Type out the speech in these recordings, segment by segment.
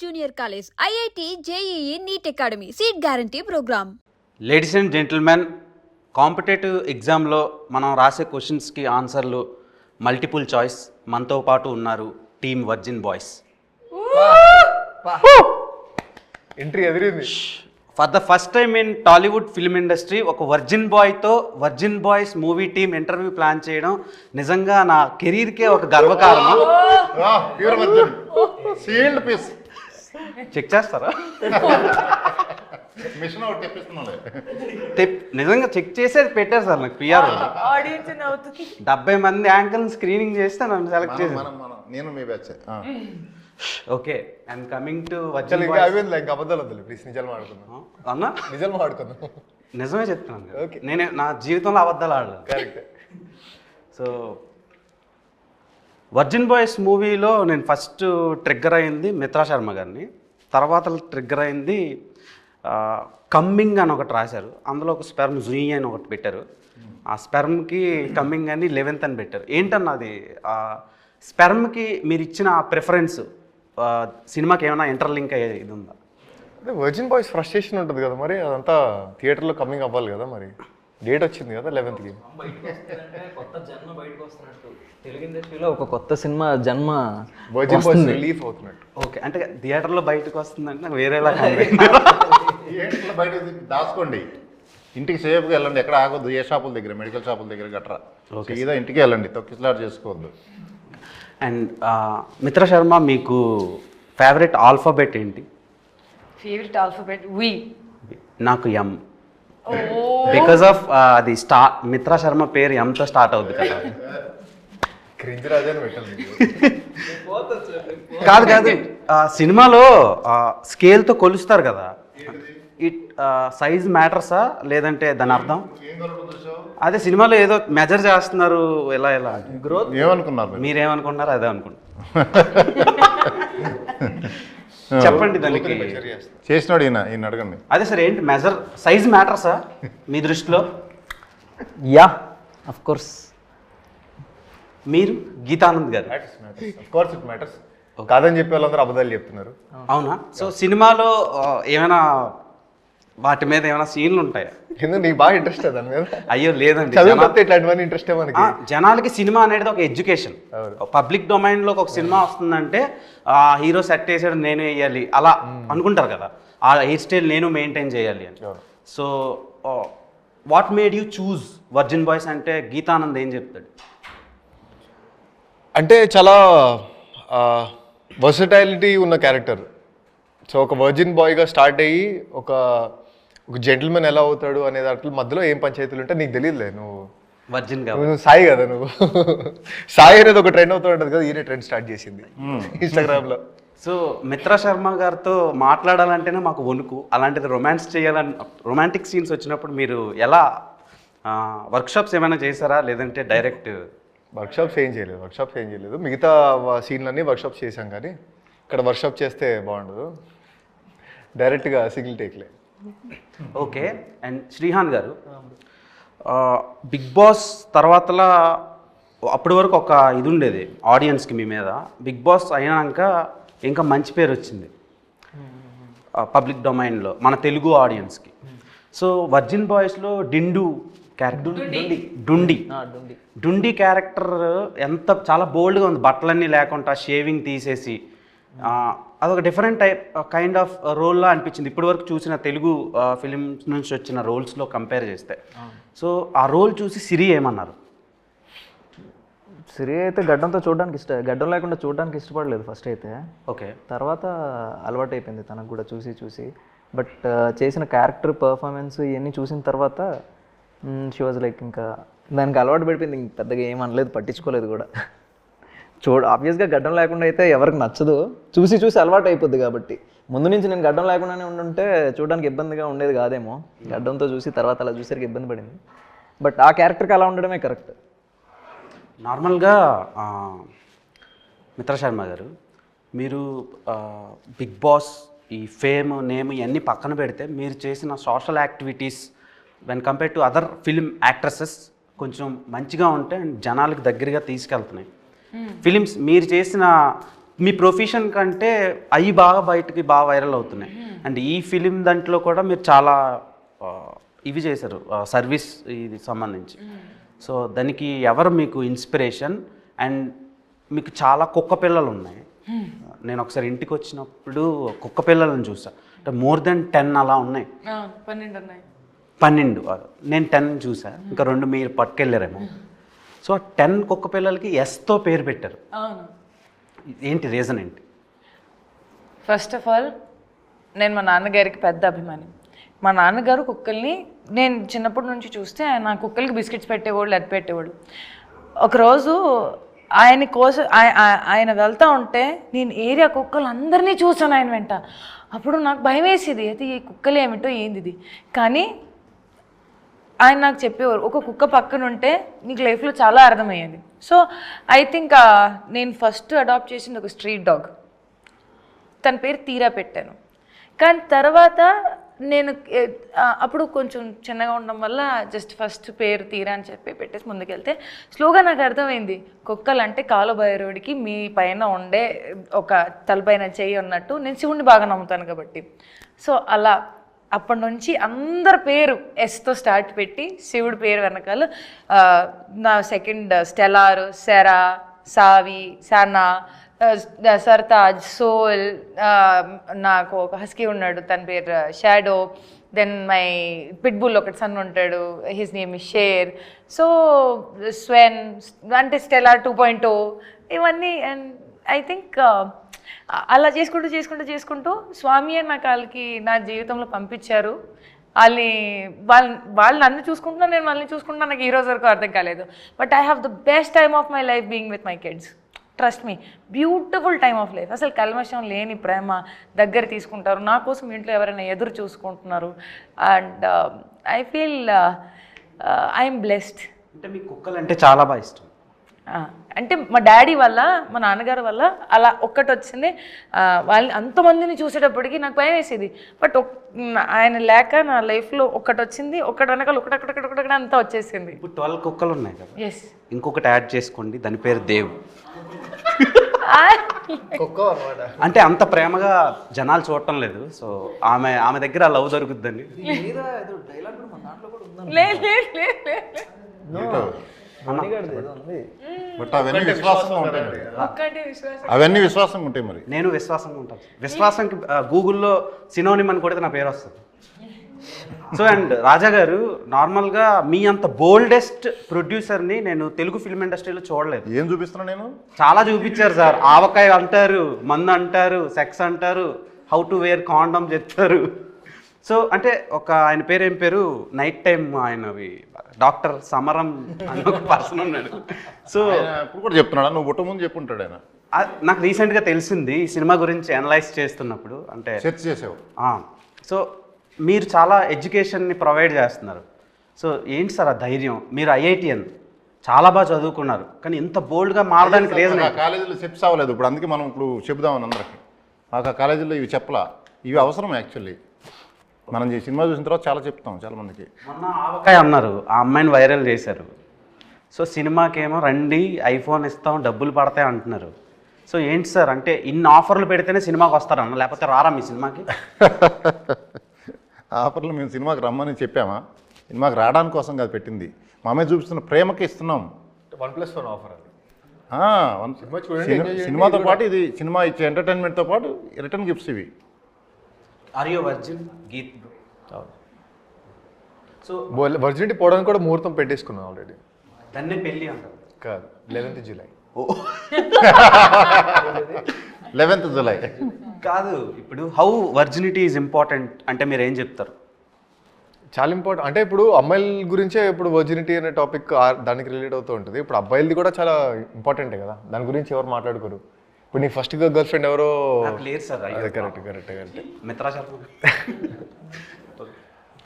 Junior College, IIT, JEE, NEET Academy, Seat Guarantee Program. Ladies and gentlemen, competitive ఎగ్జామ్లో మనం రాసే క్వశ్చన్స్కి ఆన్సర్లు మల్టిపుల్ చాయిస్. మనతో పాటు ఉన్నారు టీమ్ వర్జిన్ బాయ్స్. ఎంట్రీ ఎదిరింది. For the first time in Tollywood film industry ఒక వర్జిన్ బాయ్తో virgin boys movie team interview plan చేయడం నిజంగా నా కెరీర్కే ఒక గర్వకారణం. చెక్ చేస్తారా? నిజంగా చెక్ చేసేది పెట్టారు సార్ నాకు పిఆర్. 70 మంది యాంకర్ని స్క్రీనింగ్ చేస్తే నన్ను సెలెక్ట్ చేశారు. నేను మీ batch. Okay, I'm coming to అబద్ధాలు వద్దు ప్లీజ్, నిజాలు మాట్లాడుకుందాం అన్నా. నిజాలు మాట్లాడుకుందాం. నిజమే చెప్తున్నాను. ఓకే, నేను నా జీవితంలో అబద్ధాలు ఆడలేదు. కరెక్ట్. సో వర్జిన్ బాయ్స్ మూవీలో నేను ఫస్ట్ ట్రిగ్గర్ అయింది మిత్రా శర్మ గారిని. తర్వాత ట్రిగ్గర్ అయింది కమ్మింగ్ అని ఒకటి రాశారు. అందులో ఒక స్పెర్మ్ జుయి అని ఒకటి పెట్టారు. ఆ స్పెర్మ్కి కమ్మింగ్ అని 11th అని పెట్టారు. ఏంటన్నా అది స్పెర్మ్కి మీరు ఇచ్చిన ప్రిఫరెన్స్ సినిమాకి ఏమైనా ఇంటర్లింక్ అయ్యేది ఇది ఉందా? అదే వర్జిన్ బాయ్స్ ఫ్రస్ట్రేషన్ ఉంటుంది కదా, మరి అదంతా థియేటర్లో కమింగ్ అవ్వాలి కదా, మరి డేట్ వచ్చింది కదా 11th. కొత్త జన్మ బయటకు వస్తున్నట్టు తెలుగు ఇండస్ట్రీలో ఒక కొత్త సినిమా జన్మ వర్జిన్ బాయ్స్ రిలీఫ్ అవుతున్నట్టు. ఓకే, అంటే థియేటర్లో బయటకు వస్తుందంటే నాకు వేరేలా థియేటర్లో బయట దాచుకోండి, ఇంటికి సేఫ్గా వెళ్ళండి, ఎక్కడ ఆగొద్దు, ఏ షాపుల దగ్గర మెడికల్ షాపుల దగ్గర గట్రా. ఇదా ఇంటికి వెళ్ళండి, తొక్కిసలాట్ చేసుకోవద్దు. అండ్ మిత్రా శర్మ, మీకు ఫేవరెట్ ఆల్ఫాబెట్ ఏంటి? ఫేవరెట్ ఆల్ఫాబెట్ వి. నాకు ఎం. బికాస్ ఆఫ్ అది మిత్రా శర్మ పేరు ఎంతో స్టార్ట్ అవుద్ది కదా. క్రింజ్ రాజాని పెట్టండి. కాదు కాదు, సినిమాలో స్కేల్తో కొలుస్తారు కదా, ఇట్ సైజ్ మ్యాటర్సా లేదంటే దాని అర్థం? అదే సినిమాలో ఏదో మెజర్ చేస్తున్నారు, ఎలా ఎలా గ్రోత్ ఏమనుకున్నారు? మీరేమనుకుంటున్నారు? అదే అనుకుంటున్నారు. చెప్పండి దానికి. చేసినాడు ఈయన అడగండి. అదే సార్, ఏంటి మెజర్ సైజ్ మ్యాటర్సా మీ దృష్టిలో? Yeah, of course. మీరు గీతానంద్ గారు? Of course it matters. కాదని చెప్పే వాళ్ళందరూ అబద్ధాలు చెప్తున్నారు. అవునా? సో సినిమాలో ఏమైనా వాటి మీద ఏమైనా సీన్లు ఉంటాయా? ఎందుకు నీకు బాగా ఇంట్రెస్ట్ దాని మీద? అయ్యో లేదండి, చదివితే ఇట్లాంటివన్నీ ఇంట్రెస్ట్ మనకి. జనాలకి సినిమా అనేది ఒక ఎడ్యుకేషన్. పబ్లిక్ డొమైన్లోకి ఒక సినిమా వస్తుందంటే హీరో సెట్ వేసాడు నేను వేయాలి అలా అనుకుంటారు కదా, ఆ హెయిర్ స్టైల్ నేను మెయింటైన్ చేయాలి అని. So what made you choose virgin boys అంటే గీతానంద్ ఏం చెప్తాడు? అంటే చాలా వర్సటైలిటీ ఉన్న క్యారెక్టర్. సో ఒక వర్జిన్ బాయ్గా స్టార్ట్ అయ్యి ఒక జెంటిల్మెన్ ఎలా అవుతాడు అనే దాంట్లో మధ్యలో ఏం పంచాయతీలు ఉంటే నీకు తెలియదులే. నువ్వు వర్జిన్ నువ్వు సాయి కదా, నువ్వు సాయి అనేది ఒక ట్రెండ్ అవుతూ ఉంటుంది కదా, ఈయన ట్రెండ్ స్టార్ట్ చేసింది ఇన్స్టాగ్రామ్లో. సో మిత్రా శర్మ గారితో మాట్లాడాలంటేనే మాకు వణుకు. అలాంటిది రొమాన్స్ చేయాలని, రొమాంటిక్ సీన్స్ వచ్చినప్పుడు మీరు ఎలా వర్క్షాప్స్ ఏమైనా చేశారా లేదంటే డైరెక్ట్? వర్క్షాప్స్ ఏం చేయలేదు. మిగతా సీన్లన్నీ వర్క్షాప్స్ చేశాం, కానీ ఇక్కడ వర్క్షాప్ చేస్తే బాగుండదు, డైరెక్ట్గా సింగిల్ టేక్లే. ఓకే. అండ్ శ్రీహాన్ గారు, బిగ్ బాస్ తర్వాతలా అప్పటి వరకు ఒక ఇది ఉండేది ఆడియన్స్కి మీ మీద. బిగ్ బాస్ అయినాక ఇంకా మంచి పేరు వచ్చింది పబ్లిక్ డొమైన్లో మన తెలుగు ఆడియన్స్కి. సో వర్జిన్ బాయ్స్లో డిండు క్యారెక్టర్, డుండి క్యారెక్టర్ ఎంత చాలా బోల్డ్గా ఉంది, బట్టలన్నీ లేకుండా షేవింగ్ తీసేసి అదొక డిఫరెంట్ కైండ్ ఆఫ్ రోల్లా అనిపించింది ఇప్పటి వరకు చూసిన తెలుగు ఫిలిమ్స్ నుంచి వచ్చిన రోల్స్లో కంపేర్ చేస్తే. సో ఆ రోల్ చూసి సిరి ఏమన్నారు? సిరి అయితే గడ్డంతో గడ్డం లేకుండా చూడడానికి ఇష్టపడలేదు ఫస్ట్ అయితే. ఓకే, తర్వాత అలవాటు అయిపోయింది తనకు కూడా చూసి. బట్ చేసిన క్యారెక్టర్ పర్ఫార్మెన్స్ ఇవన్నీ చూసిన తర్వాత షీ వాజ్ లైక్, ఇంకా దానికి అలవాటు పడిపోయింది. ఇంక పెద్దగా ఏం అనలేదు, పట్టించుకోలేదు కూడా. ఆబ్వియస్గా గడ్డం లేకుండా అయితే ఎవరికి నచ్చదు, చూసి అలవాటు అయిపోద్ది. కాబట్టి ముందు నుంచి నేను గడ్డం లేకుండానే ఉండుంటే చూడడానికి ఇబ్బందిగా ఉండేది కాదేమో. గడ్డంతో చూసి తర్వాత అలా చూసరికి ఇబ్బంది పడింది. బట్ ఆ క్యారెక్టర్కి అలా ఉండడమే కరెక్ట్. నార్మల్గా మిత్రా శర్మ గారు, మీరు బిగ్ బాస్, ఈ ఫేమ్, నేమ్ ఇవన్నీ పక్కన పెడితే మీరు చేసిన social activities when compare to other film actresses కొంచెం మంచిగా ఉంటే జనాలకు దగ్గరగా తీసుకెళ్తున్నాయి. ఫిలిమ్స్ మీరు చేసిన మీ ప్రొఫెషన్ కంటే అవి బాగా బయటకి బాగా వైరల్ అవుతున్నాయి. అండ్ ఈ ఫిలిం దాంట్లో కూడా మీరు చాలా ఇవి చేశారు సర్వీస్ ఇది సంబంధించి. సో దానికి ఎవరు మీకు ఇన్స్పిరేషన్? అండ్ మీకు చాలా కుక్క పిల్లలు ఉన్నాయి. నేను ఒకసారి ఇంటికి వచ్చినప్పుడు కుక్క పిల్లలను చూసా, అంటే మోర్ దెన్ 10 అలా ఉన్నాయి. 12 ఉన్నాయి. 12 నేను 10 చూసా, ఇంకా 2 మీరు పట్టుకెళ్ళారేమో. సో 10 కుక్క పిల్లలకి ఎస్తో పేరు పెట్టారు. అవును. ఏంటి రీజన్ ఏంటి? ఫస్ట్ ఆఫ్ ఆల్ నేను మా నాన్నగారికి పెద్ద అభిమాని. మా నాన్నగారు కుక్కల్ని నేను చిన్నప్పటి నుంచి చూస్తే ఆయన కుక్కలకి బిస్కెట్స్ పెట్టేవాళ్ళు, అది పెట్టేవాళ్ళు. ఒకరోజు ఆయన కోసం ఆయన వెళ్తూ ఉంటే నేను ఏరియా కుక్కలు అందరినీ చూసాను ఆయన వెంట. అప్పుడు నాకు భయం వేసేది, అయితే ఈ కుక్కలు ఏమిటో ఏంది ఇది. కానీ ఆయన నాకు చెప్పేవారు, ఒక కుక్క పక్కన ఉంటే నీకు లైఫ్లో చాలా అర్థమయ్యేది. సో ఐ థింక్ నేను ఫస్ట్ అడాప్ట్ చేసింది ఒక స్ట్రీట్ డాగ్. తన పేరు తీరా పెట్టాను. కానీ తర్వాత నేను అప్పుడు కొంచెం చిన్నగా ఉండడం వల్ల జస్ట్ ఫస్ట్ పేరు తీరా అని చెప్పి పెట్టేసి ముందుకెళ్తే స్లోగా నాకు అర్థమైంది, కుక్కలు అంటే కాలభైరవుడికి మీ పైన ఉండే ఒక తలపైన చెయ్యి ఉన్నట్టు. నేను శివుడిని బాగా నమ్ముతాను కాబట్టి. సో అలా అప్పటి నుంచి అందరి పేరు ఎస్తో స్టార్ట్ పెట్టి శివుడి పేరు వెనకాల నా సెకండ్ స్టెలార్, సెరా, సావి, సనా, సర్తాజ్, సోల్, నాకు ఒక హస్కీ ఉన్నాడు తన పేరు షాడో, దెన్ మై పిట్బుల్ ఒకటి సన్ ఉంటాడు, his name is Sher. So Sven అంటే స్టెలార్ 2.0 ఇవన్నీ. అండ్ ఐ థింక్ అలా చేసుకుంటూ స్వామి అని నా కాళ్ళకి నా జీవితంలో పంపించారు. వాళ్ళు నన్ను చూసుకుంటున్నా, నేను వాళ్ళని చూసుకుంటున్నా. నాకు ఈ రోజు వరకు అర్థం కాలేదు. But I have the best time of my life being with my kids. Trust me, beautiful time of life. అసలు కల్మషం లేని ప్రేమ, దగ్గర తీసుకుంటారు. నా కోసం ఇంట్లో ఎవరైనా ఎదురు చూసుకుంటున్నారు. And I feel I'm blessed. అంటే మీకు కుక్కలు అంటే చాలా బాగా ఇష్టం. అంటే మా డాడీ వల్ల, మా నాన్నగారు వల్ల అలా ఒక్కటి వచ్చింది. వాళ్ళని అంతమందిని చూసేటప్పటికి నాకు భయం వేసేది. బట్ ఆయన లేక నా లైఫ్లో ఒక్కటి వచ్చింది. ఒక్కటి వెనకాల ఒకటి అంతా వచ్చేసింది. ఇప్పుడు 12 కుక్కలు ఉన్నాయి కదా, ఎస్. ఇంకొకటి యాడ్ చేసుకోండి, దాని పేరు దేవ్. అంటే అంత ప్రేమగా జనాలు చూడటం లేదు. సో ఆమె దగ్గర లవ్ దొరుకుద్దని. బట్ అవన్నీ విశ్వాసంగా ఉంటాయి. అవన్నీ విశ్వాసంగా ఉంటాయి. మరి నేను విశ్వాసంగా ఉంటాను. విశ్వాసంకి గూగుల్లో సినోనిమ్ అని కొడితే నా పేరు వస్తుంది. సో అండ్ రాజా గారు, నార్మల్గా మీ అంత బోల్డెస్ట్ ప్రొడ్యూసర్ని నేను తెలుగు ఫిల్మ్ ఇండస్ట్రీలో చూడలేదు. ఏం చూపిస్తున్నా నేను? చాలా చూపించారు సార్. ఆవకాయ అంటారు, మందు అంటారు, సెక్స్ అంటారు, హౌ టు వేర్ కాండమ్ చెప్తారు. సో అంటే ఒక ఆయన పేరు ఏం పేరు, నైట్ టైం ఆయనవి డాక్టర్ సమరం అని ఒక పర్సన్ ఉన్నాడు. సో ఇప్పుడు కూడా చెప్తున్నాడా? నువ్వు పుట్ట ముందు చెప్పుంటాడు ఆయన. నాకు రీసెంట్గా తెలిసింది ఈ సినిమా గురించి అనలైజ్ చేస్తున్నప్పుడు. అంటే సెర్చ్ చేసావు. సో మీరు చాలా ఎడ్యుకేషన్ని ప్రొవైడ్ చేస్తున్నారు. సో ఏంటి సార్ ఆ ధైర్యం? మీరు ఐఐటిఎన్ చాలా బాగా చదువుకున్నారు, కానీ ఇంత బోల్డ్గా మారడానికి రీజన్? కాలేజీలో సెప్స్ అవ్వలేదు. ఇప్పుడు అందుకే మనం ఇప్పుడు చెబుదామని అందరికి. మాకు ఆ కాలేజీలో ఇవి చెప్పలా. ఇవి అవసరం యాక్చువల్లీ. మనం ఈ సినిమా చూసిన తర్వాత చాలా చెప్తాం చాలా మందికి. మొన్న ఆవకాయ అన్నారు, ఆ అమ్మాయిని వైరల్ చేశారు. సో సినిమాకేమో రండి ఐఫోన్ ఇస్తాం డబ్బులు పడతాయి అంటున్నారు. సో ఏంటి సార్, అంటే ఇన్ని ఆఫర్లు పెడితేనే సినిమాకి వస్తారన్న, లేకపోతే రారా మీ సినిమాకి? ఆఫర్లు మేము సినిమాకి రమ్మని చెప్పామా? సినిమాకి రావడానికి కోసం కాదు పెట్టింది, మా అమ్మాయి చూపిస్తున్న ప్రేమకి ఇస్తున్నాం. 1+1 ఆఫర్ అది. సినిమాతో పాటు ఇది సినిమా ఇచ్చే ఎంటర్టైన్మెంట్తో పాటు రిటర్న్ గిఫ్ట్స్ ఇవి. Are you virgin Geeth? So virginity పోవడానికి కూడా ముహూర్తం పెట్టేసుకున్నాం ఆల్రెడీ. దాన్నే పెళ్ళి అంటారు కాదు, 11th జూలై. 11th జూలై కాదు. ఇప్పుడు హౌ వర్జినిటీ ఈజ్ ఇంపార్టెంట్ అంటే మీరు ఏం చెప్తారు? చాలా ఇంపార్టెంట్. అంటే ఇప్పుడు అమ్మాయిల గురించే ఇప్పుడు వర్జినిటీ అనే టాపిక్ దానికి రిలేట్ అవుతూ ఉంటుంది. ఇప్పుడు అబ్బాయిలది కూడా చాలా ఇంపార్టెంటే కదా, దాని గురించి ఎవరు మాట్లాడుకోరు. ఇప్పుడు నీ ఫస్ట్ గర్ల్ ఫ్రెండ్ ఎవరో లేదు సార్. అదే కరెక్ట్ మిత్రా శర్మ.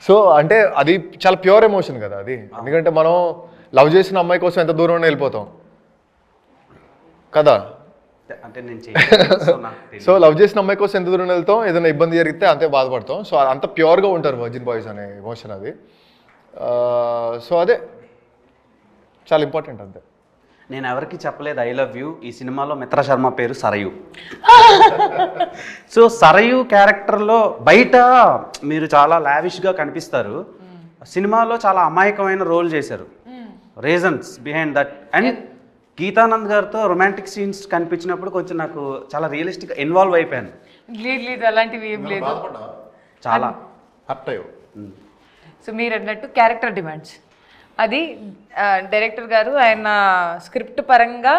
సో అంటే అది చాలా ప్యూర్ ఎమోషన్ కదా అది. ఎందుకంటే మనం లవ్ చేసిన అమ్మాయి కోసం ఎంత దూరం వెళ్ళిపోతాం కదా. అంటే నేను సో లవ్ చేసిన అమ్మాయి కోసం ఎంత దూరం వెళ్తాం, ఏదైనా ఇబ్బంది జరిగితే అంతే బాధపడతాం. సో అంత ప్యూర్గా ఉంటారు వర్జిన్ బాయ్స్ అనే ఎమోషన్ అది. సో అదే చాలా ఇంపార్టెంట్ అంతే. నేను ఎవరికి చెప్పలేదు ఐ లవ్ యూ. ఈ సినిమాలో మిత్రా శర్మ పేరు సరయు. సో సరయు క్యారెక్టర్లో బయట మీరు చాలా లావిష్గా కనిపిస్తారు, సినిమాలో చాలా అమాయకమైన రోల్ చేశారు. Reasons behind that. And Geetanand గారితో రొమాంటిక్ సీన్స్ కనిపించినప్పుడు కొంచెం నాకు చాలా రియలిస్టిక్గా ఇన్వాల్వ్ అయిపోయాను. లేదు అలాంటివి ఏం లేదు. బాధపడ్డావా? చాలా హర్ట్ అయ్యో. సో మీరు అన్నట్టు క్యారెక్టర్ డిమాండ్స్, అది డైరెక్టర్ గారు ఆయన స్క్రిప్ట్ పరంగా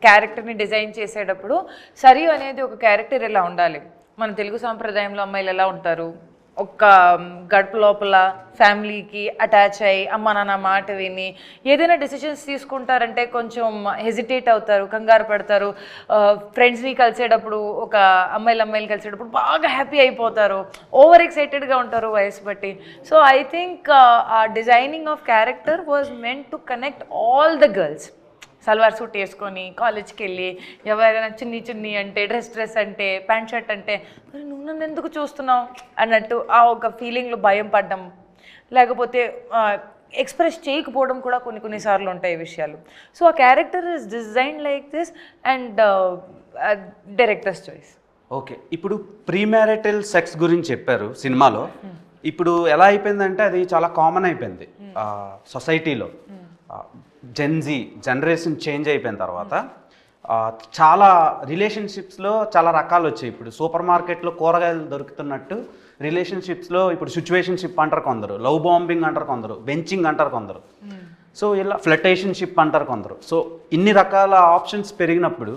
క్యారెక్టర్ని డిజైన్ చేసేటప్పుడు సరియు అనేది ఒక క్యారెక్టర్ ఇలా ఉండాలి, మన తెలుగు సాంప్రదాయంలో అమ్మాయిలు ఎలా ఉంటారు, ఒక గడప లోపల ఫ్యామిలీకి అటాచ్ అయ్యి అమ్మ నాన్న మాట విని ఏదైనా డెసిషన్స్ తీసుకుంటారంటే కొంచెం హెజిటేట్ అవుతారు, కంగారు పడతారు. ఫ్రెండ్స్ని కలిసేటప్పుడు ఒక అమ్మాయిలు కలిసేటప్పుడు బాగా హ్యాపీ అయిపోతారు, ఓవర్ ఎక్సైటెడ్గా ఉంటారు వయసు బట్టి. సో ఐ థింక్ ఆ designing of character was meant to connect all the girls. Salwar suit వేసుకొని కాలేజ్కి వెళ్ళి ఎవరైనా చున్నీ అంటే డ్రెస్ అంటే ప్యాంట్ షర్ట్ అంటే మరి నువ్వు నన్ను ఎందుకు చూస్తున్నావు అన్నట్టు ఆ ఒక ఫీలింగ్లో భయం పడ్డం, లేకపోతే ఎక్స్ప్రెస్ చేయకపోవడం కూడా కొన్నిసార్లు ఉంటాయి విషయాలు. సో ఆ character is design like this and directors choice. Okay, ఇప్పుడు ప్రీమ్యారిటల్ సెక్స్ గురించి చెప్పారు సినిమాలో. ఇప్పుడు ఎలా అయిపోయిందంటే అది చాలా కామన్ అయిపోయింది సొసైటీలో. జెన్జీ జనరేషన్ చేంజ్ అయిపోయిన తర్వాత చాలా రిలేషన్షిప్స్లో చాలా రకాలు వచ్చాయి. ఇప్పుడు సూపర్ మార్కెట్లో కూరగాయలు దొరుకుతున్నట్టు రిలేషన్షిప్స్లో ఇప్పుడు సిచ్యువేషన్షిప్ అంటారు కొందరు, లవ్ బాంబింగ్ అంటారు కొందరు, బెంచింగ్ అంటారు కొందరు, సో ఇలా ఫ్లటేషన్షిప్ అంటారు కొందరు. సో ఇన్ని రకాల ఆప్షన్స్ పెరిగినప్పుడు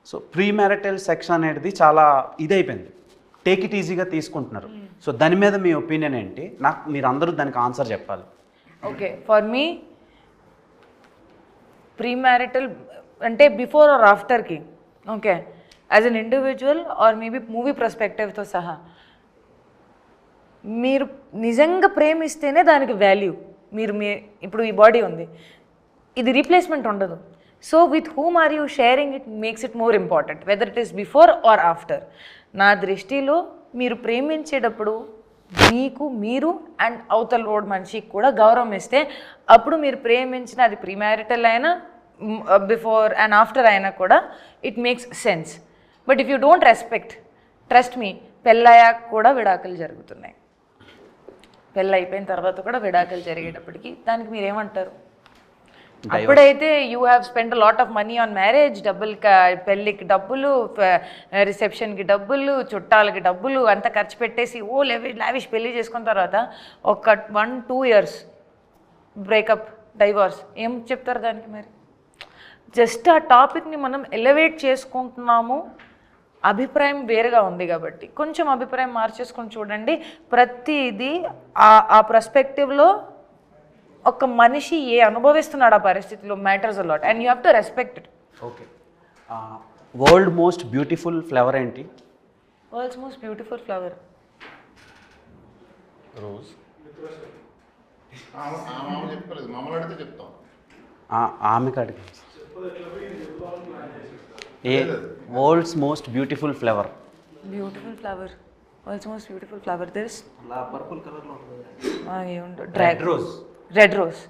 సో ప్రీమ్యారిటల్ సెక్స్ అనేది చాలా ఇదైపోయింది, టేక్ ఇట్ ఈజీగా తీసుకుంటున్నారు. సో దాని మీద మీ ఒపీనియన్ ఏంటి? నాకు మీరు అందరూ దానికి ఆన్సర్ చెప్పాలి. ఓకే, ఫర్ మీ ప్రీమ్యారిటల్ అంటే బిఫోర్ ఆర్ ఆఫ్టర్కి, okay, as an individual or maybe movie పర్స్పెక్టివ్తో సహా మీరు నిజంగా ప్రేమిస్తేనే దానికి వాల్యూ. మీరు ఇప్పుడు ఈ బాడీ ఉంది, ఇది రీప్లేస్మెంట్ ఉండదు. So with whom are you sharing it makes it more important, whether it is before or after. నా దృష్టిలో మీరు ప్రేమించేటప్పుడు మీకు మీరు అండ్ అవతల రోడ్ మనిషికి కూడా గౌరవం ఇస్తే అప్పుడు మీరు ప్రేమించిన అది ప్రీమ్యారిటల్ అయినా బిఫోర్ అండ్ ఆఫ్టర్ అయినా కూడా it makes sense. But if you don't respect, trust me, పెళ్ళయ్యాక కూడా విడాకులు జరుగుతున్నాయి. పెళ్ళి అయిపోయిన తర్వాత కూడా విడాకులు జరిగేటప్పటికి దానికి మీరేమంటారు? అప్పుడైతే you have spend lot of money on marriage, పెళ్ళికి డబ్బులు, రిసెప్షన్కి డబ్బులు, చుట్టాలకి డబ్బులు అంతా ఖర్చు పెట్టేసి లావిష్ పెళ్ళి చేసుకున్న తర్వాత ఒక 1-2 years బ్రేకప్, డైవర్స్, ఏం చెప్తారు దానికి? మరి జస్ట్ ఆ టాపిక్ని మనం ఎలివేట్ చేసుకుంటున్నాము, అభిప్రాయం వేరుగా ఉంది కాబట్టి కొంచెం అభిప్రాయం మార్చేసుకొని చూడండి. ప్రతిదీ ఆ పర్స్పెక్టివ్లో ఒక మనిషి అనుభవిస్తున్నాడు ఆ పరిస్థితిలో matters a lot and you have to respect it. Okay, world most beautiful flower ఏంటి? World's most beautiful flower rose. చెప్పుకోలేదు, మమ్మల్ని అడిగితే చెప్తాం. ఆమె కాడికి ఏ world's most beautiful flower? Beautiful flower, world's most beautiful flower this purple కలర్లో red rose. Red rose,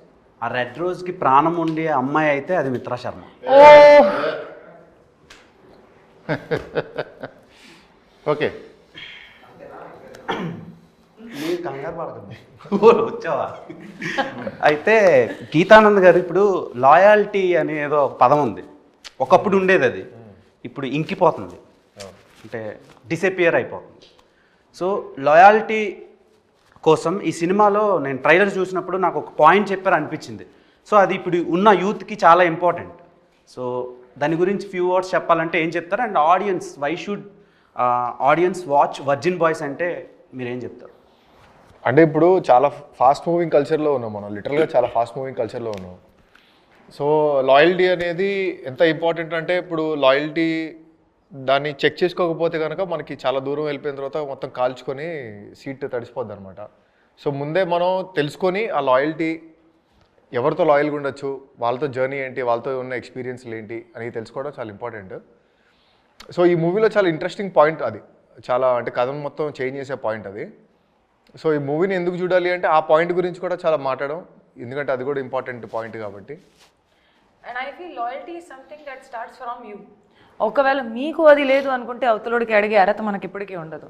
ఆ రెడ్ రోజ్కి ప్రాణం ఉండే అమ్మాయి అయితే అది మిత్రా శర్మ. ఓకే, మీరు కంగారు పడకండి, వచ్చావా? అయితే గీతానంద్ గారు ఇప్పుడు లాయాల్టీ అనే ఏదో ఒక పదం ఉంది, ఒకప్పుడు ఉండేది, అది ఇప్పుడు ఇంకిపోతుంది, అంటే డిసపియర్ అయిపోతుంది. సో లాయాల్టీ కోసం ఈ సినిమాలో నేను ట్రైలర్ చూసినప్పుడు నాకు ఒక పాయింట్ చెప్పారు అనిపించింది. సో అది ఇప్పుడు ఉన్న యూత్కి చాలా ఇంపార్టెంట్. సో దాని గురించి ఫ్యూ వర్డ్స్ చెప్పాలంటే ఏం చెప్తారు? And audience, why should audience watch virgin boys అంటే మీరేం చెప్తారు? అంటే ఇప్పుడు చాలా ఫాస్ట్ మూవింగ్ కల్చర్లో ఉన్నాం మనం, లిటరల్గా చాలా ఫాస్ట్ మూవింగ్ కల్చర్లో ఉన్నాం. సో లాయల్టీ అనేది ఎంత ఇంపార్టెంట్ అంటే ఇప్పుడు లాయల్టీ దాన్ని చెక్ చేసుకోకపోతే కనుక మనకి చాలా దూరం వెళ్ళిపోయిన తర్వాత మొత్తం కాల్చుకొని సీట్ తడిసిపోద్ది అనమాట. సో ముందే మనం తెలుసుకొని ఆ లాయల్టీ ఎవరితో లాయల్గా ఉండొచ్చు, వాళ్ళతో జర్నీ ఏంటి, వాళ్ళతో ఉన్న ఎక్స్పీరియన్స్లు ఏంటి అని తెలుసుకోవడం చాలా ఇంపార్టెంట్. సో ఈ మూవీలో చాలా ఇంట్రెస్టింగ్ పాయింట్ అది, చాలా అంటే కథను మొత్తం చేంజ్ చేసే పాయింట్ అది. సో ఈ మూవీని ఎందుకు చూడాలి అంటే ఆ పాయింట్ గురించి కూడా చాలా మాట్లాడడం, ఎందుకంటే అది కూడా ఇంపార్టెంట్ పాయింట్ కాబట్టి. And I feel loyalty is something that starts from you. ఒకవేళ మీకు అది లేదు అనుకుంటే అవతలోడికి అడిగే అర్హత మనకి ఇప్పటికీ ఉండదు.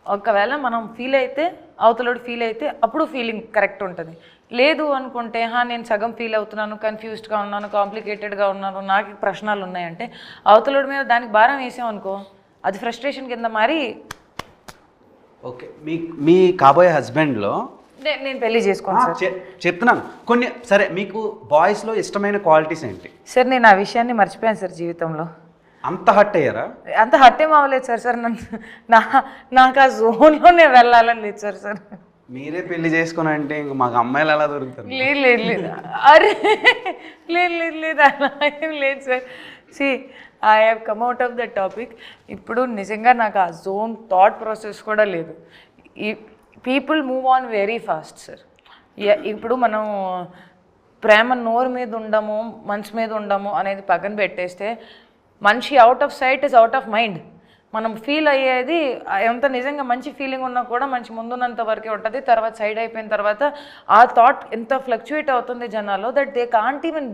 ఒకవేళ మనం ఫీల్ అయితే అవతలోడు ఫీల్ అయితే అప్పుడు ఫీలింగ్ కరెక్ట్ ఉంటుంది. లేదు అనుకుంటే నేను సగం ఫీల్ అవుతున్నాను, కన్ఫ్యూజ్డ్గా ఉన్నాను, కాంప్లికేటెడ్గా ఉన్నాను, నాకు ప్రశ్నలు ఉన్నాయంటే అవతలోడి మీద దానికి భారం వేసాం అనుకో, అది ఫ్రస్ట్రేషన్ కింద మారి ఓకే, మీ కాబోయే హస్బెండ్లో నేను పెళ్లి చేసుకోను సార్. చెప్తున్నాను కొన్ని. సరే, మీకు బాయ్స్లో ఇష్టమైన క్వాలిటీస్ ఏంటి? సార్ నేను ఆ విషయాన్ని మర్చిపోయాను సార్ జీవితంలో. అంత హర్ట్ అయ్యారా? అంత హర్ట్ ఏం అవ్వలేదు సార్. నాకు ఆ జోన్లోనే వెళ్ళాలని లేదు సార్. మీరే పెళ్లి చేసుకుని అంటే ఇంక మాకు అమ్మాయిలు ఎలా దొరుకుతారు? లేదు అరే లేదు అలా ఏం లేదు sir. See I have come out of the topic. ఇప్పుడు నిజంగా నాకు ఆ జోన్ థాట్ ప్రాసెస్ కూడా లేదు. ఈ people move on very fast sir. ఇప్పుడు మనం ప్రేమ నోరు మీద ఉండము, మనసు మీద ఉండము అనేది పక్కన పెట్టేస్తే మనిషి out of sight is out of mind. మనం ఫీల్ అయ్యేది ఎంత నిజంగా మంచి ఫీలింగ్ ఉన్నా కూడా మంచి ముందున్నంత వరకే ఉంటుంది. తర్వాత సైడ్ అయిపోయిన తర్వాత ఆ థాట్ ఎంత ఫ్లక్చుయేట్ అవుతుంది జనాల్లో that they can't even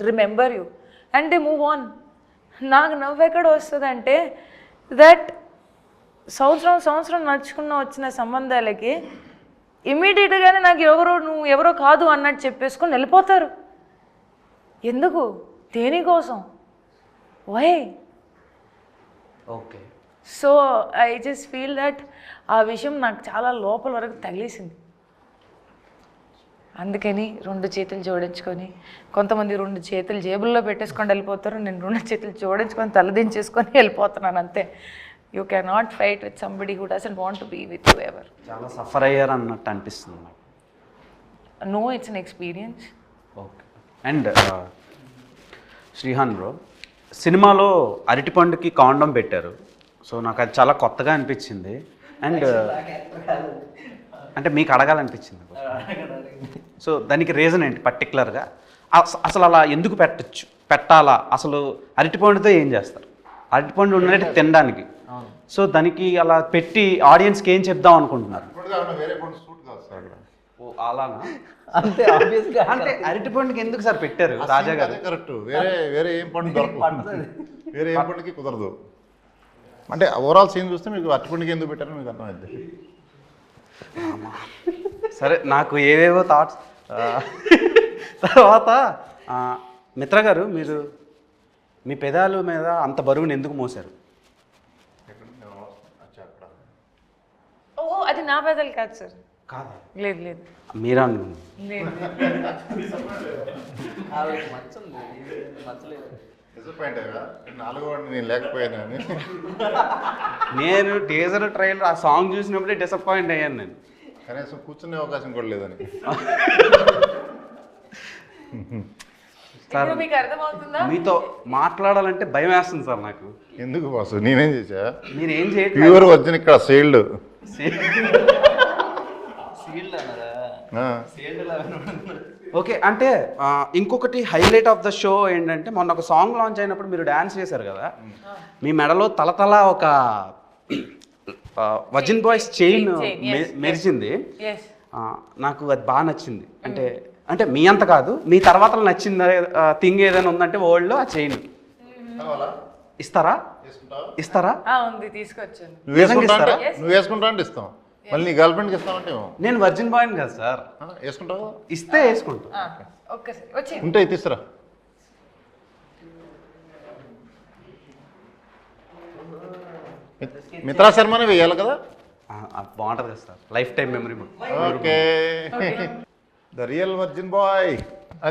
remember you and they move on. నాకు నవ్వు ఎక్కడ వస్తుంది అంటే దట్ సంవత్సరం నడుచుకున్న వచ్చిన సంబంధాలకి ఇమ్మీడియట్గానే నాకు నువ్వు ఎవరో కాదు అన్నట్టు చెప్పేసుకొని వెళ్ళిపోతారు. ఎందుకు? దేనికోసం? Why? Okay. So I just feel that ఆ విషయం నాకు చాలా లోపల వరకు తగిలేసింది. అందుకని 2 చేతులు జోడించుకొని, కొంతమంది 2 చేతులు జేబుల్లో పెట్టేసుకొని వెళ్ళిపోతారు, నేను 2 చేతులు జోడించుకొని తలదించేసుకొని వెళ్ళిపోతున్నాను అంతే. You can not fight with somebody who doesn't want to be with you ever. చాలా సఫర్ అయ్యారు అన్నట్టు అనిపిస్తుంది నాకు. No, it's an experience. Okay. And Srihan bro, సినిమాలో అరటిపండుకి కాండం పెట్టారు. సో నాకు అది చాలా కొత్తగా అనిపించింది. అండ్ అంటే మీకు అడగాలనిపించింది. సో దానికి రీజన్ ఏంటి పర్టికులర్గా? అసలు అలా ఎందుకు పెట్టాలా? అసలు అరటిపండుతో ఏం చేస్తారు? అరటిపండు ఉన్నట్టు తినడానికి. సో దానికి అలా పెట్టి ఆడియన్స్కి ఏం చెప్దాం అనుకుంటున్నారు? వేరే పండు సూట్ కాదు సార్. ఓ అలానా? అంతే ఆబ్వియస్గా. అంటే అరటిపండుకి ఎందుకు సార్ పెట్టారు రాజా గారు? కరెక్ట్. వేరే ఏం పండు దొరకదు, వేరే ఏం పండుకి కుదరదు. అంటే ఓవరాల్ సీన్ చూస్తే మీకు అరటిపండుకి ఎందుకు పెట్టారో మీకు అర్థమైంది. సరే, నాకు ఏవేవో థాట్స్. తర్వాత మిత్ర గారు, మీరు మీ పెదాల మీద అంత బరువుని ఎందుకు మోసారు? ఓ అది నా పెదలు కాదు సార్. కాదా? లేదు మీరా అనుకున్నాను. డిసప్పాయింట్ అయ్యా, 4వ వాడిని నేను లేకపోయాను అని. నేను టీజర్ ట్రైలర్ ఆ సాంగ్ చూసినప్పుడే డిసప్పాయింట్ అయ్యాను నేను. కనీసం కూర్చునే అవకాశం కూడా లేదని. ఇప్పుడు మీకు అర్థమవుతుందా? మీతో మాట్లాడాలంటే భయం వేస్తుంది సార్ నాకు. ఎందుకు బాసు, నేనేం చేశా? మీరు ఏం చేయట్లేదు. ప్యూర్ వర్జిన్ ఇక్కడ సేల్డ్. ఓకే. అంటే ఇంకొకటి హైలైట్ ఆఫ్ ద షో ఏంటంటే, మొన్న ఒక సాంగ్ లాంచ్ అయినప్పుడు మీరు డ్యాన్స్ చేశారు కదా, మీ మెడలో తలతల ఒక వర్జిన్ బాయ్స్ చైన్ మెరిచింది. నాకు అది బాగా నచ్చింది. అంటే మీ అంత కాదు, మీ తర్వాత నచ్చింది థింగ్ ఏదైనా ఉందంటే వరల్డ్లో ఆ చైన్ ఇస్తారా? ఉంది, తీసుకొచ్చాను. నువ్వు వేసుకుంటా అంటే ఇస్తాం, మళ్ళీ నీ గర్ల్ ఫ్రెండ్కి ఇస్తామంటే నేను వర్జిన్ బాయ్ని కదా సార్. వేసుకుంటావు? ఇస్తే వేసుకుంటా. ఒక్కసారి వచ్చి ఉంటే తీసురా. మిత్రా శర్మనే వేయాలి కదా? బాగుంటుంది కదా sir, life time memory. Okay, the real virgin boy.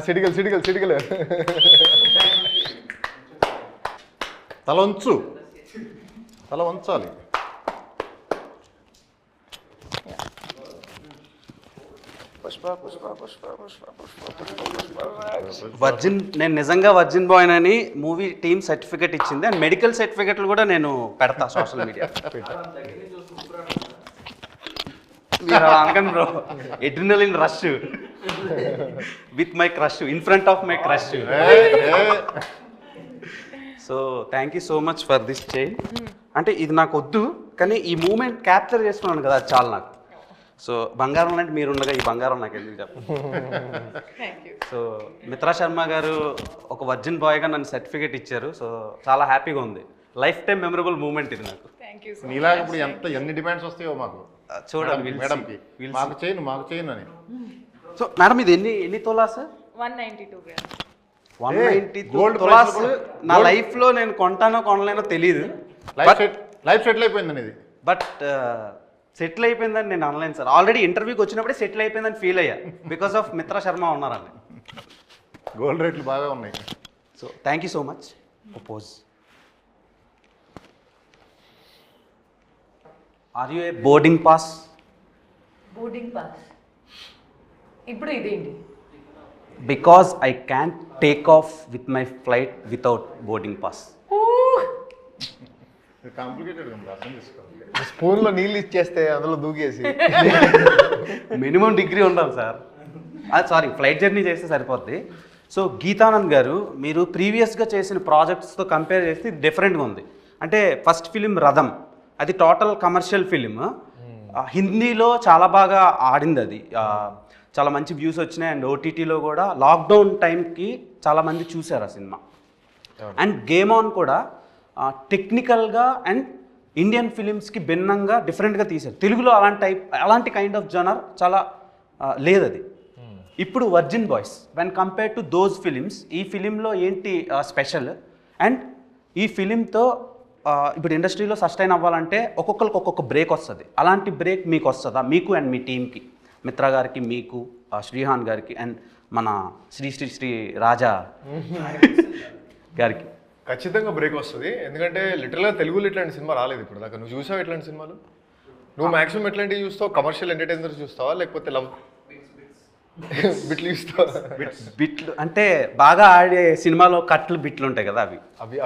సిడిగల్ తల వంచాలి. వర్జిన్, నేను నిజంగా వర్జిన్ బాయ్ అని మూవీ టీమ్ సర్టిఫికేట్ ఇచ్చింది. అండ్ మెడికల్ సర్టిఫికేట్లు కూడా నేను పెడతా సోషల్ మీడియా. మీరు అలా అనకండి bro. Adrenaline rush with my crush, in front of my crush. So thank you so much for this chain. అంటే ఇది నాకు వద్దు, కానీ ఈ మూమెంట్ క్యాప్చర్ చేసుకున్నాను కదా, అది చాలు నాకు. సో బంగారం లాంటి మీరు ఉండగా ఈ బంగారం నాకు ఎందుకు చెప్పండి. సో మిత్రా శర్మ గారు ఒక వర్జిన్ బాయ్గా నన్ను సర్టిఫికేట్ ఇచ్చారు. సో చాలా హ్యాపీగా ఉంది. లైఫ్ టైం మెమరబుల్ మూమెంట్ ఇది నాకు. నీలాగా ఇప్పుడు ఎన్ని డిమాండ్స్ వస్తాయో మాకు చూడండి మేడంకి, మాకు చేయను అని. సో మేడం ఇది ఎన్ని తులా sir? 192 grams. 190 gold tolas. price నా లైఫ్లో నేను కొంటానో కొనలేనో తెలియదు. లైఫ్ సెటిల్ అయిపోయిందని ఇది. బట్ సెటిల్ అయిపోయిందని నేను అనలేను సార్. ఆల్రెడీ ఇంటర్వ్యూకి వచ్చినప్పుడే సెటిల్ అయిపోయిందని ఫీల్ అయ్యా, బికాస్ ఆఫ్ మిత్రా శర్మ ఉన్నారండి. గోల్డ్ రేట్లు బాగా ఉన్నాయి. So thank you so much. Pause. Are you a boarding pass? Boarding pass. ఇప్పుడు ఇదేంటి? Because I can take off with my flight without boarding pass. Complicated ఉంది, అర్థం చేసుకోవాలి. స్పూన్లో నీళ్ళు ఇచ్చేస్తే అందులో దూకేసి మినిమం డిగ్రీ ఉండాలి సార్. సారీ, ఫ్లైట్ జర్నీ చేస్తే సరిపోద్ది. సో గీతానంద్ గారు, మీరు ప్రీవియస్గా చేసిన ప్రాజెక్ట్స్తో కంపేర్ చేస్తే ఇది డిఫరెంట్గా ఉంది. అంటే ఫస్ట్ ఫిలిం రథం, అది టోటల్ కమర్షియల్ ఫిలిం. హిందీలో చాలా బాగా ఆడింది అది, చాలా మంచి వ్యూస్ వచ్చినాయి. అండ్ ఓటీటీలో కూడా లాక్డౌన్ టైంకి చాలామంది చూశారు ఆ సినిమా. అండ్ గేమ్ ఆన్ కూడా టెక్నికల్గా అండ్ ఇండియన్ ఫిలిమ్స్కి భిన్నంగా డిఫరెంట్గా తీశారు. తెలుగులో అలాంటి కైండ్ ఆఫ్ జనర్ చాలా లేదు అది. ఇప్పుడు virgin boys when compare to those films, ఈ ఫిలింలో ఏంటి స్పెషల్? అండ్ ఈ ఫిలింతో ఇప్పుడు ఇండస్ట్రీలో సస్టైన్ అవ్వాలంటే ఒక్కొక్కరికి ఒక్కొక్క బ్రేక్ వస్తుంది. అలాంటి బ్రేక్ మీకు వస్తుందా? మీకు అండ్ మీ టీంకి, మిత్రా గారికి, మీకు, శ్రీహాన్ గారికి, అండ్ మన శ్రీ రాజా గారికి? ఖచ్చితంగా బ్రేక్ వస్తుంది. ఎందుకంటే లిటరల్గా తెలుగులో ఇట్లాంటి సినిమా రాలేదు ఇప్పుడు దాకా. నువ్వు చూసావు ఇట్లాంటి సినిమాలు? నువ్వు మాక్సిమం ఎట్లాంటివి చూస్తావు? కమర్షియల్ ఎంటర్టైనర్ చూస్తావా, లేకపోతే లవ్ బిట్లు చూస్తావా? బిట్లు అంటే బాగా ఆడే సినిమాలో కట్లు బిట్లు ఉంటాయి కదా,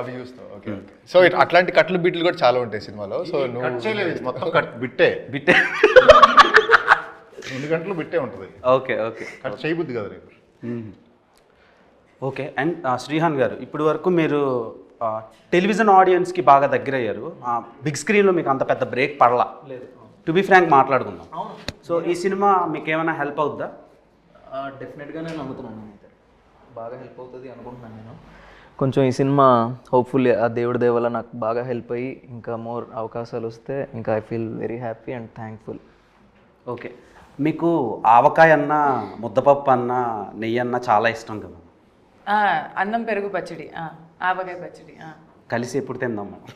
అవి చూస్తావు. ఓకే. సో అట్లాంటి కట్లు బిట్లు కూడా చాలా ఉంటాయి సినిమాలో. సో నువ్వు కట్ చేయలేదు, ఇది మొత్తం కట్ బిట్టే. బిట్టే 2 గంటలు బిట్టే ఉంటుంది. ఓకే. కట్ చేయబుద్ది కదా నీకు. ఓకే. అండ్ శ్రీహాన్ గారు, ఇప్పుడు వరకు మీరు టెలివిజన్ ఆడియన్స్కి బాగా దగ్గర అయ్యారు. బిగ్ స్క్రీన్లో మీకు అంత పెద్ద బ్రేక్ పడలా. టు బి ఫ్రాంక్ మాట్లాడుకుందాం. సో ఈ సినిమా మీకు ఏమైనా హెల్ప్ అవుద్దా? డెఫినెట్గా నేను నమ్ముతున్నాను. అయితే బాగా హెల్ప్ అవుతుంది అనుకుంటున్నాను నేను. కొంచెం ఈ సినిమా హోప్ఫుల్లీ ఆ దేవుడి దయ వల్ల నాకు బాగా హెల్ప్ అయ్యి ఇంకా మోర్ అవకాశాలు వస్తే ఇంకా I feel very happy and thankful. Okay. మీకు ఆవకాయ అన్న, ముద్దపప్పు అన్న, నెయ్యి అన్న చాలా ఇష్టం కదా? అన్నం పెరుగు పచ్చడి, ఆవకాయ పచ్చడి కలిసి ఎప్పుడు తిందాం మనం?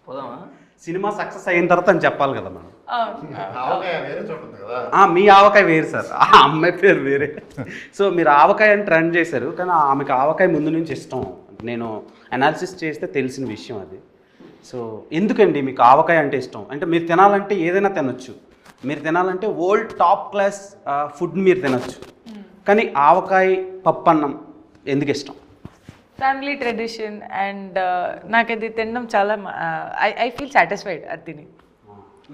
పోదామా? సినిమా సక్సెస్ అయిన తర్వాత అని చెప్పాలి కదా మనం. ఆవకాయ వేరే చోట ఉంది కదా. మీ ఆవకాయ వేరు సార్, ఆ అమ్మాయి పేరు వేరే. సో మీరు ఆవకాయ అని ట్రెండ్ చేశారు, కానీ ఆమెకు ఆవకాయ ముందు నుంచి ఇష్టం. నేను అనాలిసిస్ చేస్తే తెలిసిన విషయం అది. సో ఎందుకండి మీకు ఆవకాయ అంటే ఇష్టం? అంటే మీరు తినాలంటే ఏదైనా తినొచ్చు, మీరు తినాలంటే వరల్డ్ టాప్ క్లాస్ ఫుడ్ మీరు తినొచ్చు, కానీ ఆవకాయ పప్పన్నం ఎందుకు ఇష్టం? ఫ్యామిలీ ట్రెడిషన్ అండ్ నాకు అది తినడం చాలా ఐ ఫీల్ సాటిస్ఫైడ్ అది తిని.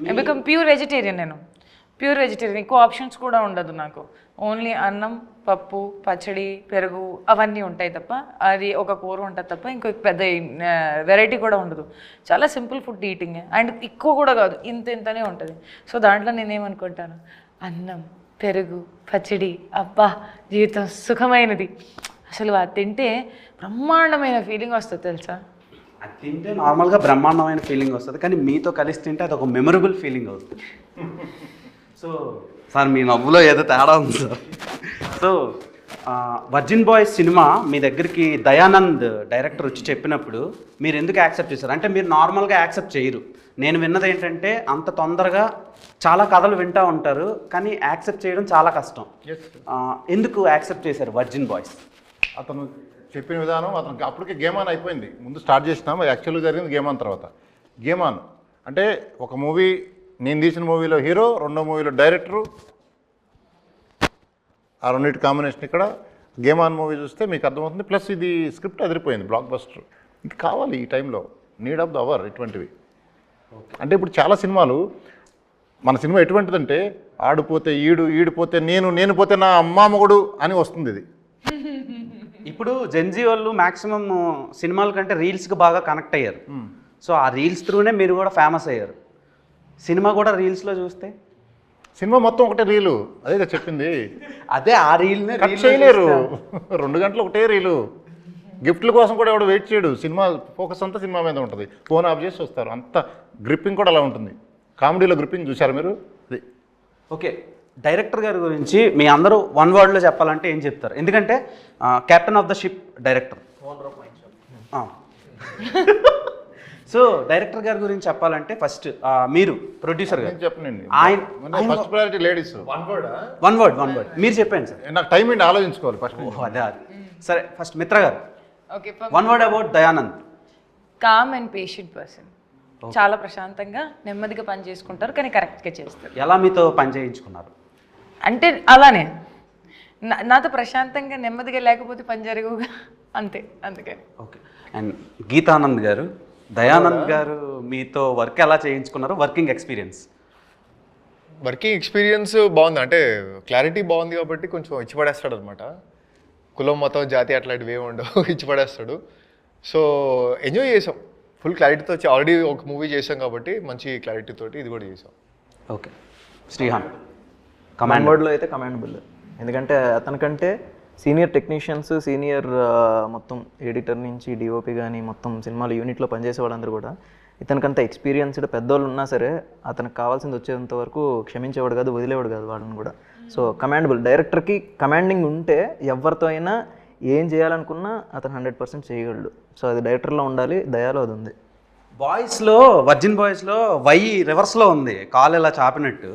I become pure vegetarian. నేను ప్యూర్ వెజిటేరియన్, ఎక్కువ ఆప్షన్స్ కూడా ఉండదు నాకు. ఓన్లీ అన్నం, పప్పు, పచ్చడి, పెరుగు అవన్నీ ఉంటాయి తప్ప, అది ఒక కూర ఉంటుంది తప్ప ఇంకో పెద్ద వెరైటీ కూడా ఉండదు. చాలా సింపుల్ ఫుడ్ ఈటింగ్ అండ్ ఎక్కువ కూడా కాదు, ఇంతనే ఉంటుంది. సో దాంట్లో నేనేమనుకుంటాను, అన్నం, పెరుగు, పచ్చడి, అబ్బా జీవితం సుఖమైనది. అసలు అది తింటే బ్రహ్మాండమైన ఫీలింగ్ వస్తుంది తెలుసా. అది తింటే నార్మల్గా బ్రహ్మాండమైన ఫీలింగ్ వస్తుంది, కానీ మీతో కలిసి తింటే అది ఒక మెమరబుల్ ఫీలింగ్ అవుతుంది. సో సార్ మీ నవ్వులో ఏదో తేడా ఉంది sir. So virgin boys cinema మీ దగ్గరికి దయానంద్ డైరెక్టర్ వచ్చి చెప్పినప్పుడు మీరు ఎందుకు యాక్సెప్ట్ చేశారు? అంటే మీరు నార్మల్గా యాక్సెప్ట్ చేయరు. నేను విన్నది ఏంటంటే అంత తొందరగా చాలా కథలు వింటూ ఉంటారు, కానీ యాక్సెప్ట్ చేయడం చాలా కష్టం. ఎందుకు యాక్సెప్ట్ చేశారు వర్జిన్ బాయ్స్? అతను చెప్పిన విధానం, అతనికి అప్పటికే గేమ్ ఆన్ అయిపోయింది. ముందు స్టార్ట్ చేసినాము, యాక్చువల్గా జరిగింది గేమ్ ఆన్ తర్వాత. గేమ్ ఆన్ అంటే ఒక మూవీ, నేను తీసిన మూవీలో హీరో, రెండో మూవీలో డైరెక్టరు, ఆ రెండింటి కాంబినేషన్. ఇక్కడ గేమ్ ఆన్ మూవీ చూస్తే మీకు అర్థమవుతుంది. ప్లస్ ఇది స్క్రిప్ట్ అదిరిపోయింది, బ్లాక్ బస్టర్. ఇది కావాలి ఈ టైంలో, నీడ్ ఆఫ్ ద అవర్ ఇటువంటివి. అంటే ఇప్పుడు చాలా సినిమాలు, మన సినిమా ఎటువంటిదంటే ఆడిపోతే ఈడిపోతే నేను పోతే నా అమ్మామగుడు అని వస్తుంది. ఇది ఇప్పుడు జెన్జీ వాళ్ళు మ్యాక్సిమం సినిమాల కంటే రీల్స్కి బాగా కనెక్ట్ అయ్యారు. సో ఆ రీల్స్ త్రూనే మీరు కూడా ఫేమస్ అయ్యారు. సినిమా కూడా రీల్స్లో చూస్తే సినిమా మొత్తం ఒకటే రీలు, అదే చెప్పింది. అదే ఆ రీల్నే కట్ చేయలేరు, 2 గంటలు ఒకటే రీలు. గిఫ్ట్ల కోసం కూడా ఎవడు వెయిట్ చేయడు. సినిమా ఫోకస్ అంతా సినిమా మీద ఉంటుంది. ఫోన్ ఆఫ్ చేసి వస్తారు. అంత గ్రిప్పింగ్ కూడా అలా ఉంటుంది. కామెడీలో గ్రిప్పింగ్ చూశారు మీరు? అది ఓకే, డైరెక్టర్ గారి గురించి మీ అందరూ 1 వర్డ్లో చెప్పాలంటే ఏం చెప్తారు? ఎందుకంటే captain of the ship director. So director గారి గురించి చెప్పాలంటే ఫస్ట్ మీరు ప్రొడ్యూసర్ గారు చెప్పనండి. ఆయన ఫస్ట్ ప్రయారిటీ లేడీస్. 1 వర్డ్ మీరు చెప్పండి సార్. నాకు టైం ఏంటి ఆలోచించుకోవాలి ఫస్ట్. అదే సరే, ఫస్ట్ మిత్ర గారు okay, 1 word about Dayanand. Calm and patient person. చాలా ప్రశాంతంగా నెమ్మదిగా పని చేసుకుంటారు, కానీ కరెక్ట్గా చేస్తారు. ఎలా మీతో పని చేయించుకున్నారు? అంటే అలానే నాతో ప్రశాంతంగా నెమ్మదిగా లేకపోతే పని జరగవుగా, అంతే, అందుకని. ఓకే, అండ్ గీతానంద్ గారు, దయానంద్ గారు మీతో వర్క్ ఎలా చేయించుకున్నారు? వర్కింగ్ ఎక్స్పీరియన్స్ బాగుంది, అంటే క్లారిటీ బాగుంది కాబట్టి కొంచెం ఇచ్చిపడేస్తాడు అనమాట. కులం మతం జాతి అట్లాంటివి ఏమి ఉండవు, ఇచ్చిపడేస్తాడు. సో ఎంజాయ్ చేసాం ఫుల్ క్లారిటీతో. ఆల్రెడీ ఒక మూవీ చేసాం కాబట్టి మంచి క్లారిటీ తోటి ఇది కూడా చేసాం. ఓకే, శ్రీహాన్. కమాండ్ వర్డ్లో అయితే కమాండబుల్, ఎందుకంటే అతనికంటే సీనియర్ టెక్నీషియన్స్, సీనియర్ మొత్తం ఎడిటర్ నుంచి డిఓపి కానీ మొత్తం సినిమాలు యూనిట్లో పనిచేసే వాళ్ళందరూ కూడా ఇతనికంత ఎక్స్పీరియన్స్డ్ పెద్దోళ్ళు ఉన్నా సరే అతనికి కావాల్సింది వచ్చేంత వరకు క్షమించేవాడు కాదు, వదిలేవాడు కాదు వాళ్ళని కూడా. సో కమాండబుల్, డైరెక్టర్కి కమాండింగ్ ఉంటే ఎవరితో అయినా ఏం చేయాలనుకున్నా అతను 100% చేయగలడు. సో అది డైరెక్టర్లో ఉండాలి, దయాలో అది ఉంది. బాయ్స్లో, వర్జిన్ బాయ్స్లో వై రివర్స్లో ఉంది, కాలు ఇలా చాపినట్టు.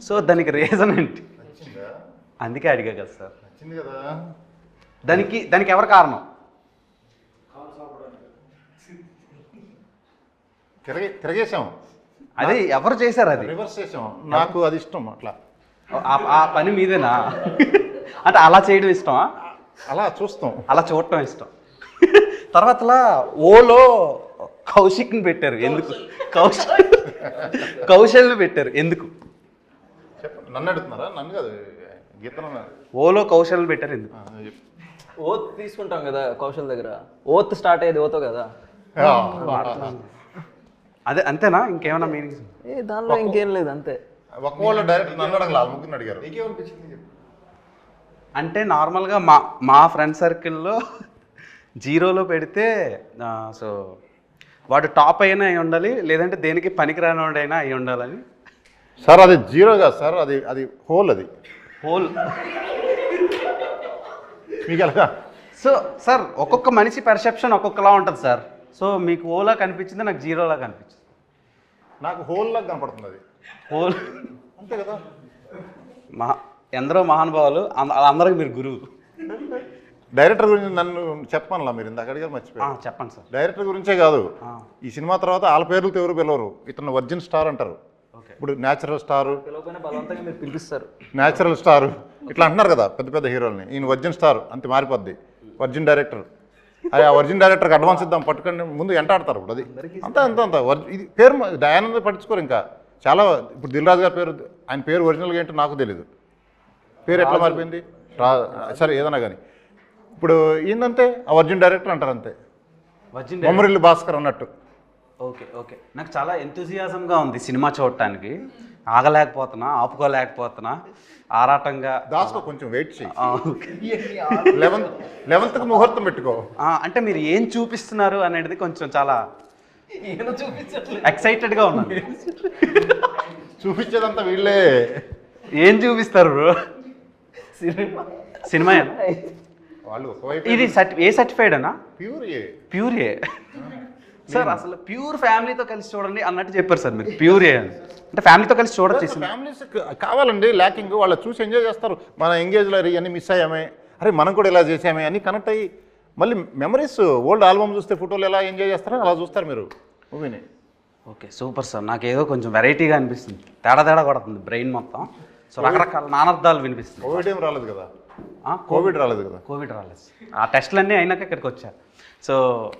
సో దానికి రీజన్ ఏంటి? అందుకే అడిగా కదా సార్. వచ్చింది కదా, దానికి ఎవరు కారణం? తిరగేసాం, అది ఎవరు చేశారు? అది రివర్స్ చేసాం. నాకు అది ఇష్టం. అట్లా ఆ పని మీదేనా? అంటే అలా చేయడం ఇష్టమా? అలా చూస్తాం, అలా చూడటం ఇష్టం. తర్వాతలా ఓలో కౌశిక్ని పెట్టారు ఎందుకు? కౌశల్ని పెట్టారు ఎందుకు? చెప్పండి. నన్ను అడుగుతున్నారా? నన్ను కాదు, గీతను. ఓలో కౌశల్ని పెట్టారు ఎందుకు? ఓత్ తీసుకుంటాం కదా కౌశల్ దగ్గర, ఓత్ స్టార్ట్ అయ్యేది ఓతో కదా. అదే అంతేనా? ఇంకేమైనా మీనింగ్స్? దానిలో ఇంకేం లేదు, అంతే. ఒక్కవాళ్ళు డైరెక్ట్ నన్ను అడగల, ముగ్గురిని అడిగారు. అంటే నార్మల్గా మా ఫ్రెండ్ సర్కిల్లో 0లో పెడితే సో వాడు టాప్ అయినా అయి ఉండాలి, లేదంటే దేనికి పనికిరానివాడైనా అయి ఉండాలని. సార్ అది 0 కాదు సార్, అది హోల్. అది హోల్ మీకు ఎలాగా? సో సార్ ఒక్కొక్క మనిషి పర్సెప్షన్ ఒక్కొక్కలా ఉంటుంది సార్. సో మీకు ఓలా కనిపించింది, నాకు 0లా కనిపించింది. నాకు హోల్ లాగా కనపడుతుంది అది. హోల్ అంతే కదా. ఎందరో మహానుభావులు, అందరికి మీరు గురువు. డైరెక్టర్ గురించి నన్ను చెప్పానులా, మీరు ఇందాక అడిగారు, మర్చిపోయారు. చెప్పండి సార్. డైరెక్టర్ గురించే కాదు, ఈ సినిమా తర్వాత వాళ్ళ పేర్లతో ఎవరు పిలవరు. ఇతను వర్జిన్ స్టార్ అంటారు. ఇప్పుడు న్యాచురల్ స్టారు, బలవంతంగా మీరు పిలిపిస్తారు, న్యాచురల్ స్టారు ఇట్లా అంటున్నారు కదా పెద్ద పెద్ద హీరోల్ని. ఈయన వర్జిన్ స్టార్, అంతే మారిపోద్ది. వర్జిన్ డైరెక్టర్, ఆ వర్జిన్ డైరెక్టర్కి అడ్వాన్స్ ఇద్దాం పట్టుకొని ముందు ఎంటాడతారు. ఇప్పుడు అది అంత ఇది పేరు దయానంద పట్టించుకోరు. ఇంకా చాలా, ఇప్పుడు దిల్ రాజు గారి పేరు, ఆయన పేరు ఒరిజినల్గా ఏంటో నాకు తెలీదు. పేరు ఎట్లా మారిపోయింది? సరే ఏదైనా కానీ ఇప్పుడు ఏంటంటే ఆ వర్జిన్ డైరెక్టర్ అంటారు అంతే, బొమ్మరిల్లు భాస్కర్ అన్నట్టు. ఓకే, నాకు చాలా ఎంతూజియాజంగా ఉంది సినిమా చూడటానికి. ఆగలేకపోతున్నా, ఆపుకోలేకపోతున్నా, ఆరాటంగా. దాస్కో కొంచెం వెయిట్ చేయి, 11th ముహూర్తం పెట్టుకో. అంటే మీరు ఏం చూపిస్తున్నారు అనేది కొంచెం చాలా ఎక్సైటెడ్గా ఉన్నాను. చూపించేదంతా వీళ్ళే. ఏం చూపిస్తారు బ్రో? సినిమా వాళ్ళు ఒకవైపు. ఇది ఏ సర్టిఫైడ్ అన్నా? ప్యూర్ ఏ సార్. అసలు ప్యూర్ ఫ్యామిలీతో కలిసి చూడండి అన్నట్టు చెప్పారు సార్ మీరు. ప్యూర్ ఏ అంటే ఫ్యామిలీతో కలిసి చూడొచ్చు. ఫ్యామిలీస్ కావాలండి, ల్యాకింగ్. వాళ్ళు చూసి ఎంజాయ్ చేస్తారు. మన ఎంగేజ్లో ఇవన్నీ మిస్ అయ్యామే, అరే మనం కూడా ఇలా చేసామే అని కనెక్ట్ అయ్యి మళ్ళీ మెమరీస్, ఓల్డ్ ఆల్బమ్ చూస్తే ఫోటోలు ఎలా ఎంజాయ్ చేస్తారో అలా చూస్తారు మీరు మూవీని. Okay, super sir. నాకు ఏదో కొంచెం వెరైటీగా అనిపిస్తుంది, తేడా కొడుతుంది బ్రెయిన్ మొత్తం. సో రకరకాల నానార్థాలు వినిపిస్తుంది. కోవిడ్ ఏం రాలేదు కదా? కోవిడ్ రాలేదు కదా? కోవిడ్ రాలేదు. ఆ టెస్టులన్నీ అయినాక ఇక్కడికి వచ్చారు. సో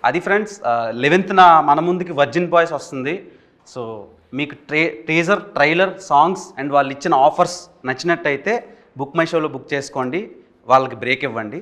అది ఫ్రెండ్స్, 11th మన ముందుకి వర్జిన్ బాయ్స్ వస్తుంది. సో మీకు టీజర్, ట్రైలర్, సాంగ్స్ అండ్ వాళ్ళు ఇచ్చిన ఆఫర్స్ నచ్చినట్టయితే బుక్ మై షోలో బుక్ చేసుకోండి, వాళ్ళకి బ్రేక్ ఇవ్వండి.